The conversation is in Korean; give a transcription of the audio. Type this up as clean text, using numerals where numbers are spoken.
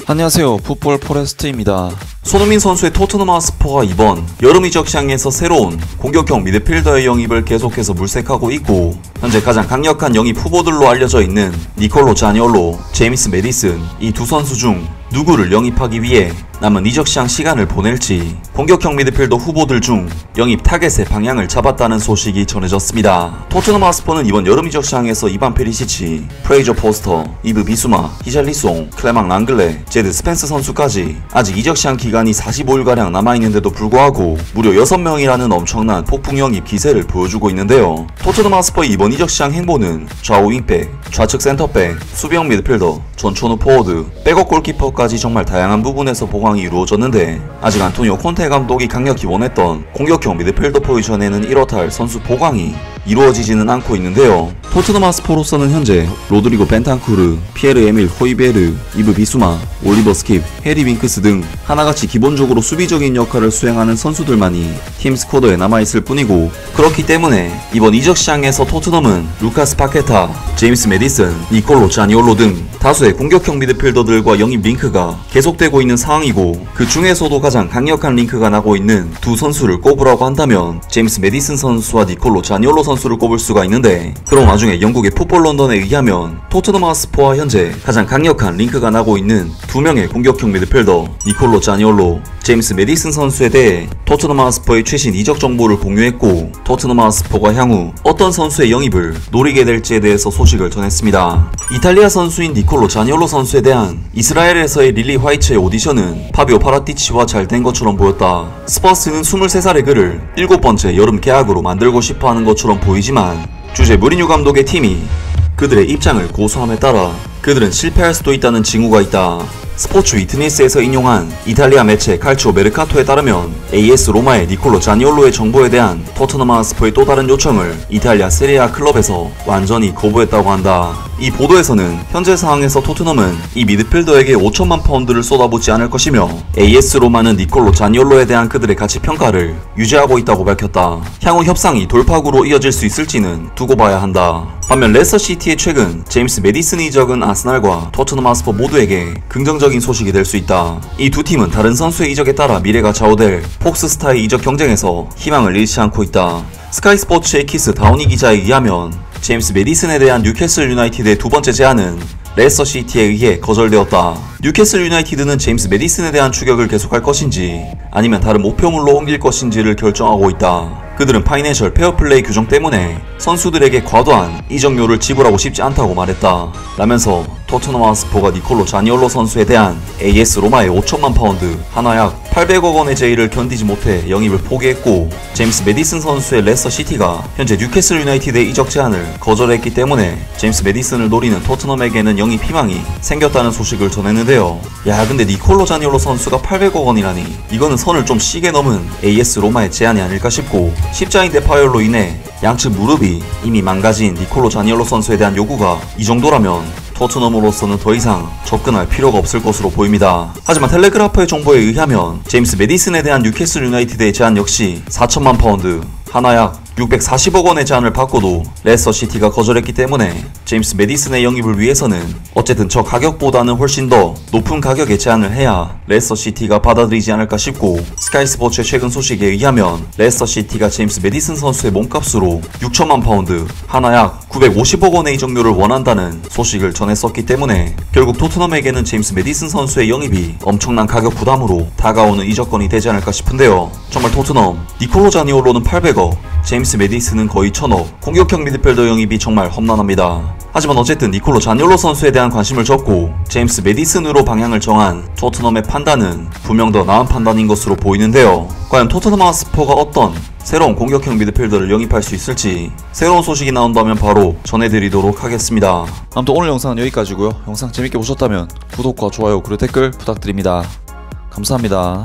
안녕하세요, 풋볼 포레스트입니다. 손흥민 선수의 토트넘 하스퍼가 이번 여름 이적 시장에서 새로운 공격형 미드필더의 영입을 계속해서 물색하고 있고, 현재 가장 강력한 영입 후보들로 알려져 있는 니콜로 자니올로, 제임스 메디슨, 이 두 선수 중 누구를 영입하기 위해 남은 이적 시장 시간을 보낼지 공격형 미드필더 후보들 중 영입 타겟의 방향을 잡았다는 소식이 전해졌습니다. 토트넘 하스퍼는 이번 여름 이적 시장에서 이반 페리시치, 프레이저 포스터, 이브 비수마, 히샬리송, 클레망 랑글레, 제드 스펜스 선수까지 아직 이적 시장 기간이 45일가량 남아있는데도 불구하고 무려 6명이라는 엄청난 폭풍 영입 기세를 보여주고 있는데요. 토트넘 하스퍼의 이번 이적 시장 행보는 좌우 윙백, 좌측 센터백, 수비형 미드필더, 전천후 포워드, 백업 골키퍼까지 정말 다양한 부분에서 보강이 이루어졌는데, 아직 안토니오 콘테 감독이 강력히 원했던 공격형 미드필더 포지션에는 이렇다 할 선수 보강이 이루어지지는 않고 있는데요. 토트넘 하스퍼로서는 현재 로드리고 벤탄쿠르, 피에르 에밀 호이베르, 이브 비수마, 올리버 스킵, 해리 윙크스 등 하나같이 기본적으로 수비적인 역할을 수행하는 선수들만이 팀 스쿼드에 남아있을 뿐이고, 그렇기 때문에 이번 이적 시장에서 토트넘은 루카스 파케타, 제임스 메디슨, 니콜로 자니올로 등 다수의 공격형 미드필더들과 영입 링크가 계속되고 있는 상황이고, 그 중에서도 가장 강력한 링크가 나고 있는 두 선수를 꼽으라고 한다면 제임스 메디슨 선수와 니콜로 자니올로 선수를 꼽을 수가 있는데, 그런 와중에 영국의 풋볼 런던에 의하면 토트넘 하스퍼와 현재 가장 강력한 링크가 나고 있는 두 명의 공격형 미드필더 니콜로 자니올로, 제임스 메디슨 선수에 대해 토트넘 하스퍼의 최신 이적 정보를 공유했고, 토트넘 하스퍼가 향후 어떤 선수의 영입을 노리게 될지에 대해서 소식을 전했습니다. 이탈리아 선수인 니콜로 자니올로 선수에 대한 이스라엘에서의 릴리 화이츠의 오디션은 파비오 파라티치와 잘 된 것처럼 보였다. 스퍼스는 23살의 그를 7번째 여름 계약으로 만들고 싶어하는 것처럼 보이지만, 주제 무리뉴 감독의 팀이 그들의 입장을 고수함에 따라 그들은 실패할 수도 있다는 징후가 있다. 스포츠 위트니스에서 인용한 이탈리아 매체 칼치오 메르카토에 따르면 AS 로마의 니콜로 자니올로의 정보에 대한 토트넘 하스퍼의 또 다른 요청을 이탈리아 세리아 클럽에서 완전히 거부했다고 한다. 이 보도에서는 현재 상황에서 토트넘은 이 미드필더에게 5천만 파운드를 쏟아붓지 않을 것이며, AS 로마는 니콜로 자니올로에 대한 그들의 가치 평가를 유지하고 있다고 밝혔다. 향후 협상이 돌파구로 이어질 수 있을지는 두고 봐야 한다. 반면 레스터시티의 최근 제임스 메디슨 이적은 아스날과 토트넘 하스퍼 모두에게 긍정적인 소식이 될 수 있다. 이 두 팀은 다른 선수의 이적에 따라 미래가 좌우될 폭스스타의 이적 경쟁에서 희망을 잃지 않고 있다. 스카이 스포츠의 키스 다우니 기자에 의하면 제임스 메디슨에 대한 뉴캐슬 유나이티드의 두 번째 제안은 레스터시티에 의해 거절되었다. 뉴캐슬 유나이티드는 제임스 메디슨에 대한 추격을 계속할 것인지 아니면 다른 목표물로 옮길 것인지를 결정하고 있다. 그들은 파이낸셜 페어플레이 규정 때문에 선수들에게 과도한 이적료를 지불하고 싶지 않다고 말했다. 라면서 토트넘 하스퍼가 니콜로 자니올로 선수에 대한 AS 로마의 5천만 파운드, 하나 약 800억 원의 제의를 견디지 못해 영입을 포기했고, 제임스 메디슨 선수의 레스터시티가 현재 뉴캐슬 유나이티드의 이적 제안을 거절했기 때문에 제임스 메디슨을 노리는 토트넘에게는 영입 희망이 생겼다는 소식을 전했는데요. 야, 근데 니콜로 자니올로 선수가 800억 원이라니 이거는 선을 좀 시게 넘은 AS 로마의 제안이 아닐까 싶고, 십자인대 파열로 인해 양측 무릎이 이미 망가진 니콜로 자니올로 선수에 대한 요구가 이 정도라면 토트넘으로서는 더 이상 접근할 필요가 없을 것으로 보입니다. 하지만 텔레그라프의 정보에 의하면 제임스 메디슨에 대한 뉴캐슬 유나이티드의 제안 역시 4천만 파운드, 하나 약 640억 원의 제안을 받고도 레스터시티가 거절했기 때문에 제임스 메디슨의 영입을 위해서는 어쨌든 저 가격보다는 훨씬 더 높은 가격의 제안을 해야 레스터시티가 받아들이지 않을까 싶고, 스카이 스포츠의 최근 소식에 의하면 레스터시티가 제임스 메디슨 선수의 몸값으로 6천만 파운드, 하나 약 950억 원의 이적료를 원한다는 소식을 전했었기 때문에 결국 토트넘에게는 제임스 메디슨 선수의 영입이 엄청난 가격 부담으로 다가오는 이적권이 되지 않을까 싶은데요. 정말 토트넘, 니콜로 자니올로는 800억, 제임스 메디슨은 거의 1000억, 공격형 미드필더 영입이 정말 험난합니다. 하지만 어쨌든 니콜로 자니올로 선수에 대한 관심을 접고 제임스 메디슨으로 방향을 정한 토트넘의 판단은 분명 더 나은 판단인 것으로 보이는데요. 과연 토트넘 하스퍼가 어떤 새로운 공격형 미드필더를 영입할 수 있을지 새로운 소식이 나온다면 바로 전해드리도록 하겠습니다. 아무튼 오늘 영상은 여기까지고요. 영상 재밌게 보셨다면 구독과 좋아요 그리고 댓글 부탁드립니다. 감사합니다.